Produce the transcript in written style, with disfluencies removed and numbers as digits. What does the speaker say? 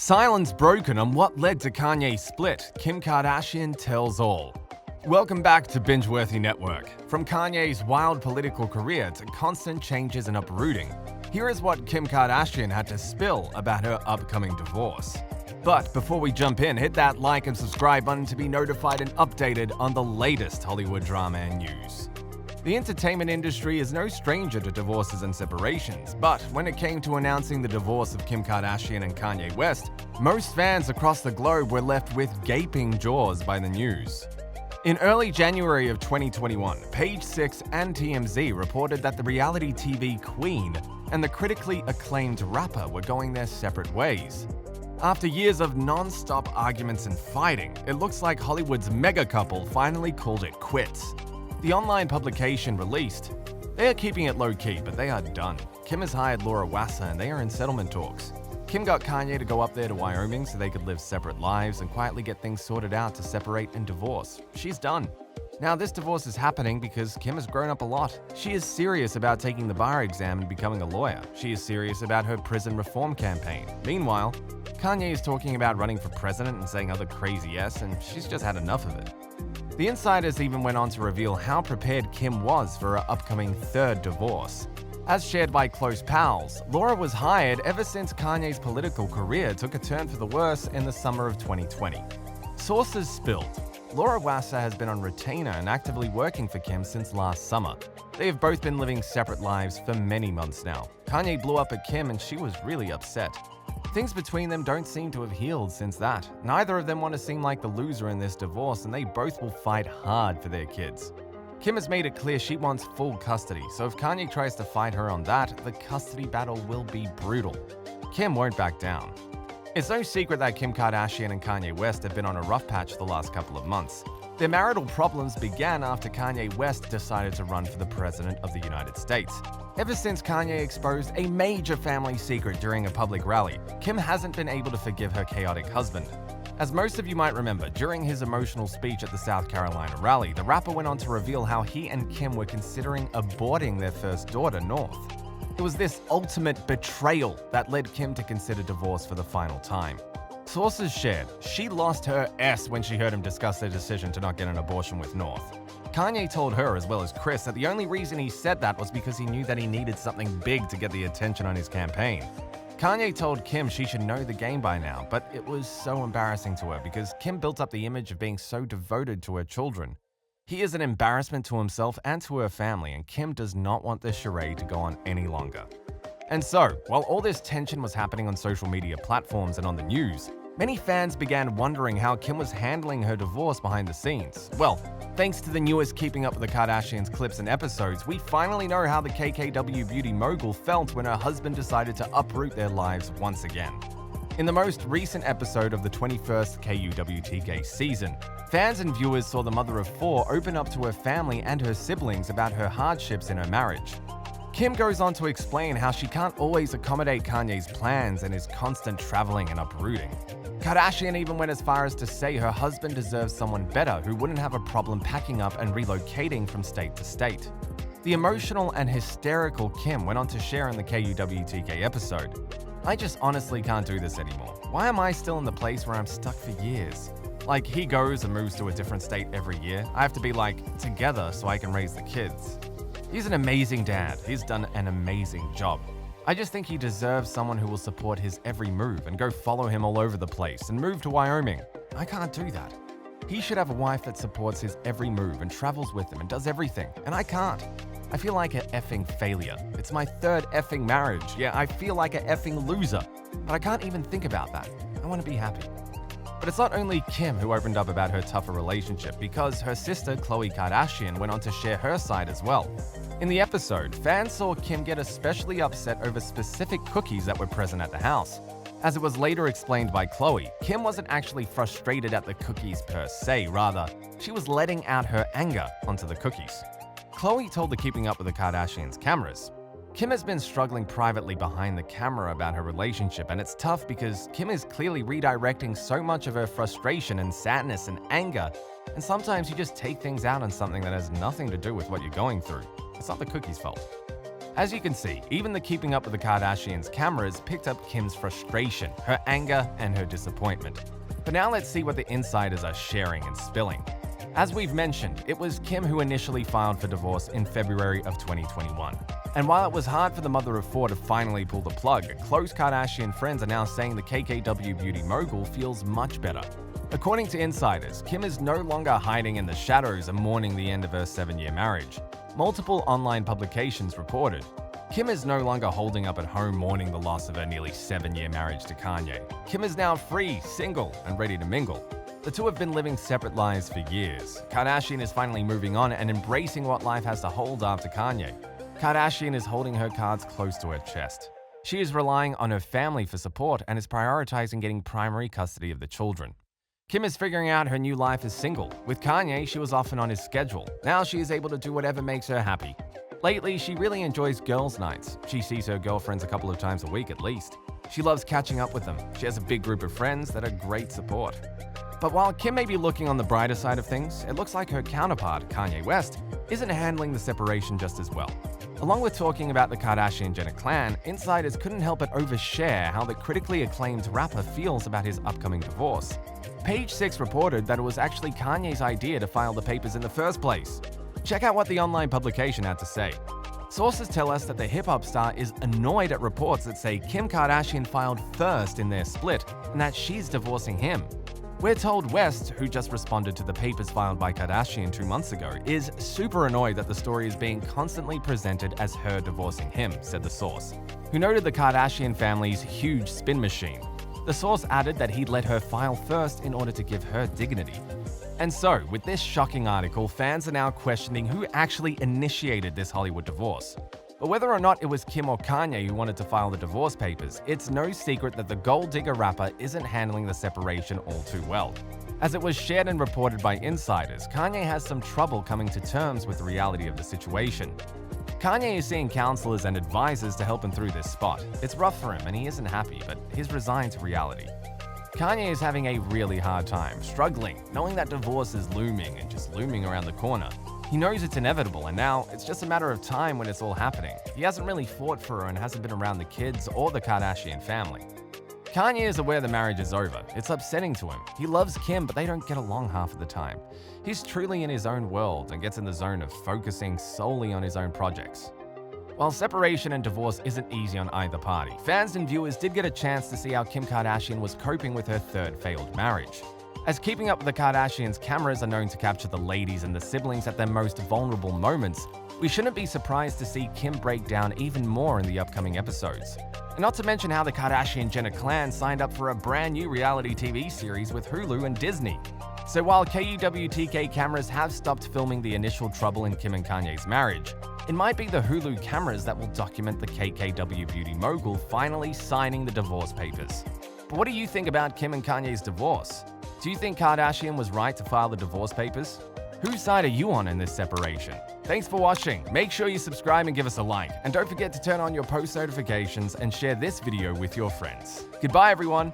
Silence broken on what led to Kanye's split, Kim Kardashian tells all. Welcome back to Binge-Worthy Network. From Kanye's wild political career to constant changes and uprooting, here is what Kim Kardashian had to spill about her upcoming divorce. But before we jump in, hit that like and subscribe button to be notified and updated on the latest Hollywood drama and news. The entertainment industry is no stranger to divorces and separations, but when it came to announcing the divorce of Kim Kardashian and Kanye West, most fans across the globe were left with gaping jaws by the news. In early January of 2021, Page Six and TMZ reported that the reality TV queen and the critically acclaimed rapper were going their separate ways. After years of non-stop arguments and fighting, it looks like Hollywood's mega couple finally called it quits. The online publication released, "They are keeping it low-key, but they are done. Kim has hired Laura Wasser and they are in settlement talks. Kim got Kanye to go up there to Wyoming so they could live separate lives and quietly get things sorted out to separate and divorce. She's done." Now, this divorce is happening because Kim has grown up a lot. She is serious about taking the bar exam and becoming a lawyer. She is serious about her prison reform campaign. Meanwhile, Kanye is talking about running for president and saying other crazy yes, and she's just had enough of it. The insiders even went on to reveal how prepared Kim was for her upcoming third divorce. As shared by close pals, Laura was hired ever since Kanye's political career took a turn for the worse in the summer of 2020. Sources spilled. Laura Wasser has been on retainer and actively working for Kim since last summer. They have both been living separate lives for many months now. Kanye blew up at Kim and she was really upset. Things between them don't seem to have healed since that. Neither of them want to seem like the loser in this divorce, and they both will fight hard for their kids. Kim has made it clear she wants full custody, so if Kanye tries to fight her on that, the custody battle will be brutal. Kim won't back down. It's no secret that Kim Kardashian and Kanye West have been on a rough patch the last couple of months. Their marital problems began after Kanye West decided to run for the President of the United States. Ever since Kanye exposed a major family secret during a public rally, Kim hasn't been able to forgive her chaotic husband. As most of you might remember, during his emotional speech at the South Carolina rally, the rapper went on to reveal how he and Kim were considering aborting their first daughter, North. It was this ultimate betrayal that led Kim to consider divorce for the final time. Sources shared she lost her S when she heard him discuss their decision to not get an abortion with North. Kanye told her, as well as Chris, that the only reason he said that was because he knew that he needed something big to get the attention on his campaign. Kanye told Kim she should know the game by now, but it was so embarrassing to her because Kim built up the image of being so devoted to her children. He is an embarrassment to himself and to her family, and Kim does not want this charade to go on any longer. And so, while all this tension was happening on social media platforms and on the news, many fans began wondering how Kim was handling her divorce behind the scenes. Well, thanks to the newest Keeping Up with the Kardashians clips and episodes, we finally know how the KKW beauty mogul felt when her husband decided to uproot their lives once again. In the most recent episode of the 21st KUWTK season, fans and viewers saw the mother of four open up to her family and her siblings about her hardships in her marriage. Kim goes on to explain how she can't always accommodate Kanye's plans and his constant traveling and uprooting. Kardashian even went as far as to say her husband deserves someone better who wouldn't have a problem packing up and relocating from state to state. The emotional and hysterical Kim went on to share in the KUWTK episode, "I just honestly can't do this anymore. Why am I still in the place where I'm stuck for years? Like, he goes and moves to a different state every year. I have to be like, together so I can raise the kids. He's an amazing dad. He's done an amazing job. I just think he deserves someone who will support his every move and go follow him all over the place and move to Wyoming. I can't do that. He should have a wife that supports his every move and travels with him and does everything, and I can't. I feel like a effing failure. It's my third effing marriage. Yeah, I feel like a effing loser, but I can't even think about that. I want to be happy." But it's not only Kim who opened up about her tougher relationship, because her sister Khloe Kardashian went on to share her side as well. In the episode, fans saw Kim get especially upset over specific cookies that were present at the house. As it was later explained by Khloe, Kim wasn't actually frustrated at the cookies per se, rather, she was letting out her anger onto the cookies. Khloe told the Keeping Up with the Kardashians cameras, "Kim has been struggling privately behind the camera about her relationship, and it's tough because Kim is clearly redirecting so much of her frustration and sadness and anger, and sometimes you just take things out on something that has nothing to do with what you're going through. It's not the cookies' fault." As you can see, even the Keeping Up with the Kardashians cameras picked up Kim's frustration, her anger, and her disappointment. But now let's see what the insiders are sharing and spilling. As we've mentioned, it was Kim who initially filed for divorce in February of 2021. And while it was hard for the mother of four to finally pull the plug, close Kardashian friends are now saying the KKW beauty mogul feels much better. According to insiders, Kim is no longer hiding in the shadows and mourning the end of her 7-year marriage. Multiple online publications reported, Kim is no longer holding up at home mourning the loss of her nearly 7-year marriage to Kanye. Kim is now free, single, and ready to mingle. The two have been living separate lives for years. Kardashian is finally moving on and embracing what life has to hold after Kanye. Kardashian is holding her cards close to her chest. She is relying on her family for support and is prioritizing getting primary custody of the children. Kim is figuring out her new life as single. With Kanye, she was often on his schedule. Now she is able to do whatever makes her happy. Lately, she really enjoys girls' nights. She sees her girlfriends a couple of times a week at least. She loves catching up with them. She has a big group of friends that are great support. But while Kim may be looking on the brighter side of things, it looks like her counterpart, Kanye West, isn't handling the separation just as well. Along with talking about the Kardashian-Jenner clan, insiders couldn't help but overshare how the critically acclaimed rapper feels about his upcoming divorce. Page 6 reported that it was actually Kanye's idea to file the papers in the first place. Check out what the online publication had to say. Sources tell us that the hip-hop star is annoyed at reports that say Kim Kardashian filed first in their split and that she's divorcing him. We're told West, who just responded to the papers filed by Kardashian 2 months ago, is super annoyed that the story is being constantly presented as her divorcing him, said the source, who noted the Kardashian family's huge spin machine. The source added that he'd let her file first in order to give her dignity. And so, with this shocking article, fans are now questioning who actually initiated this Hollywood divorce. But whether or not it was Kim or Kanye who wanted to file the divorce papers, it's no secret that the gold digger rapper isn't handling the separation all too well. As it was shared and reported by insiders, Kanye has some trouble coming to terms with the reality of the situation. Kanye is seeing counselors and advisors to help him through this spot. It's rough for him and he isn't happy, but he's resigned to reality. Kanye is having a really hard time, struggling, knowing that divorce is looming and just looming around the corner. He knows it's inevitable, and now it's just a matter of time when it's all happening. He hasn't really fought for her and hasn't been around the kids or the Kardashian family. Kanye is aware the marriage is over. It's upsetting to him. He loves Kim, but they don't get along half of the time. He's truly in his own world and gets in the zone of focusing solely on his own projects. While separation and divorce isn't easy on either party, fans and viewers did get a chance to see how Kim Kardashian was coping with her third failed marriage. As Keeping Up with the Kardashians cameras are known to capture the ladies and the siblings at their most vulnerable moments, we shouldn't be surprised to see Kim break down even more in the upcoming episodes. And not to mention how the Kardashian-Jenner clan signed up for a brand new reality TV series with Hulu and Disney. So while KUWTK cameras have stopped filming the initial trouble in Kim and Kanye's marriage, it might be the Hulu cameras that will document the KKW beauty mogul finally signing the divorce papers. But what do you think about Kim and Kanye's divorce? Do you think Kardashian was right to file the divorce papers? Whose side are you on in this separation? Thanks for watching. Make sure you subscribe and give us a like. And don't forget to turn on your post notifications and share this video with your friends. Goodbye, everyone.